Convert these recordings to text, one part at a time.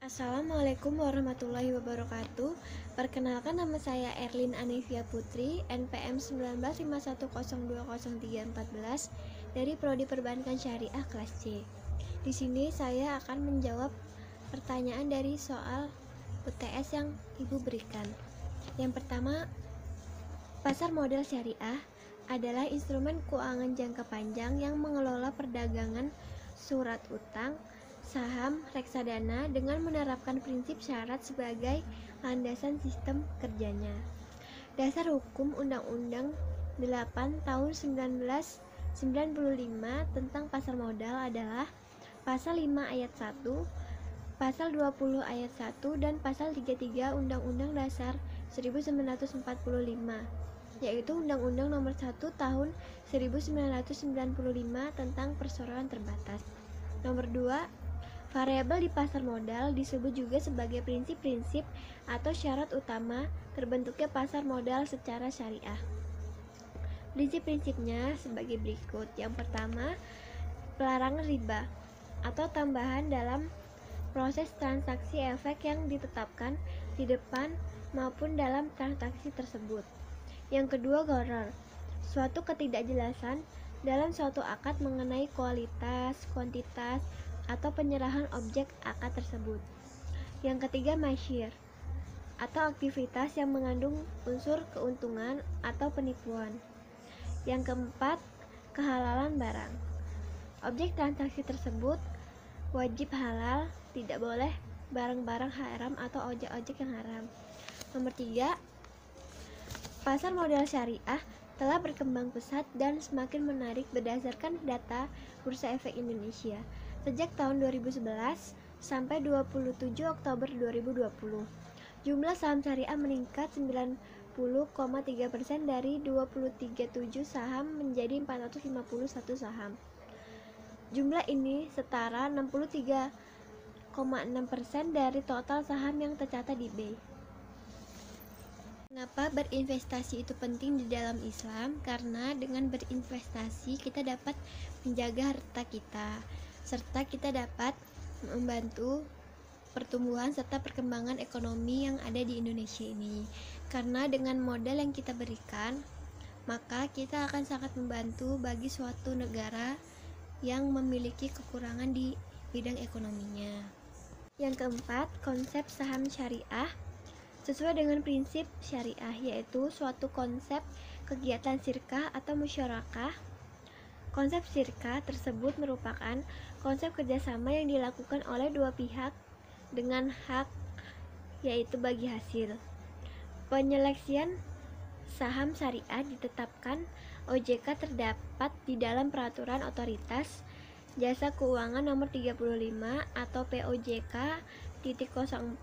Assalamualaikum warahmatullahi wabarakatuh. Perkenalkan, nama saya Erlin Anivia Putri, NPM 1951020314 dari Prodi Perbankan Syariah kelas C. Di sini saya akan menjawab pertanyaan dari soal UTS yang Ibu berikan. Yang pertama, pasar modal syariah adalah instrumen keuangan jangka panjang yang mengelola perdagangan surat utang, saham, reksadana dengan menerapkan prinsip syarat sebagai landasan sistem kerjanya. Dasar hukum Undang-Undang 8 Tahun 1995 tentang pasar modal adalah Pasal 5 Ayat 1, Pasal 20 Ayat 1, dan Pasal 33 Undang-Undang Dasar 1945, yaitu Undang-Undang Nomor 1 Tahun 1995 tentang perseroan terbatas. Nomor 2, variabel di pasar modal disebut juga sebagai prinsip-prinsip atau syarat utama terbentuknya pasar modal secara syariah. Prinsip-prinsipnya sebagai berikut. Yang pertama, pelarangan riba atau tambahan dalam proses transaksi efek yang ditetapkan di depan maupun dalam transaksi tersebut. Yang kedua, gharar, suatu ketidakjelasan dalam suatu akad mengenai kualitas, kuantitas, atau penyerahan objek akad tersebut. Yang ketiga, masyir, atau aktivitas yang mengandung unsur keuntungan atau penipuan. Yang keempat, kehalalan barang. Objek transaksi tersebut wajib halal, tidak boleh barang-barang haram atau ojek-ojek yang haram. Nomor 3, pasar modal syariah telah berkembang pesat dan semakin menarik berdasarkan data Bursa Efek Indonesia. Sejak tahun 2011 sampai 27 Oktober 2020, jumlah saham syariah meningkat 90,3% dari 237 saham menjadi 451 saham. Jumlah ini setara 63,6% dari total saham yang tercatat di BI. Kenapa berinvestasi itu penting di dalam Islam? Karena dengan berinvestasi kita dapat menjaga harta kita, serta kita dapat membantu pertumbuhan serta perkembangan ekonomi yang ada di Indonesia ini. Karena dengan modal yang kita berikan, maka kita akan sangat membantu bagi suatu negara yang memiliki kekurangan di bidang ekonominya. Yang keempat, konsep saham syariah sesuai dengan prinsip syariah, yaitu suatu konsep kegiatan syirkah atau musyarakah. Konsep syirkah tersebut merupakan konsep kerjasama yang dilakukan oleh dua pihak dengan hak, yaitu bagi hasil. Penyeleksian saham syariah ditetapkan OJK terdapat di dalam Peraturan Otoritas Jasa Keuangan Nomor 35 atau POJK 04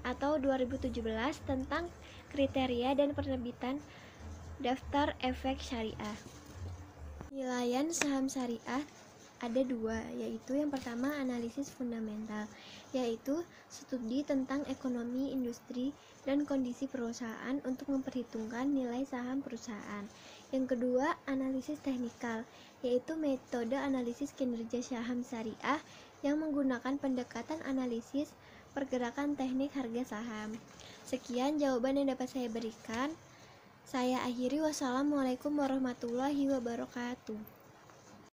atau 2017 tentang kriteria dan penerbitan daftar efek syariah. Penilaian saham syariah ada dua, yaitu yang pertama analisis fundamental, yaitu studi tentang ekonomi, industri, dan kondisi perusahaan untuk memperhitungkan nilai saham perusahaan. Yang kedua, analisis teknikal, yaitu metode analisis kinerja saham syariah yang menggunakan pendekatan analisis pergerakan teknik harga saham. Sekian jawaban yang dapat saya berikan. Saya akhiri. Wassalamualaikum warahmatullahi wabarakatuh.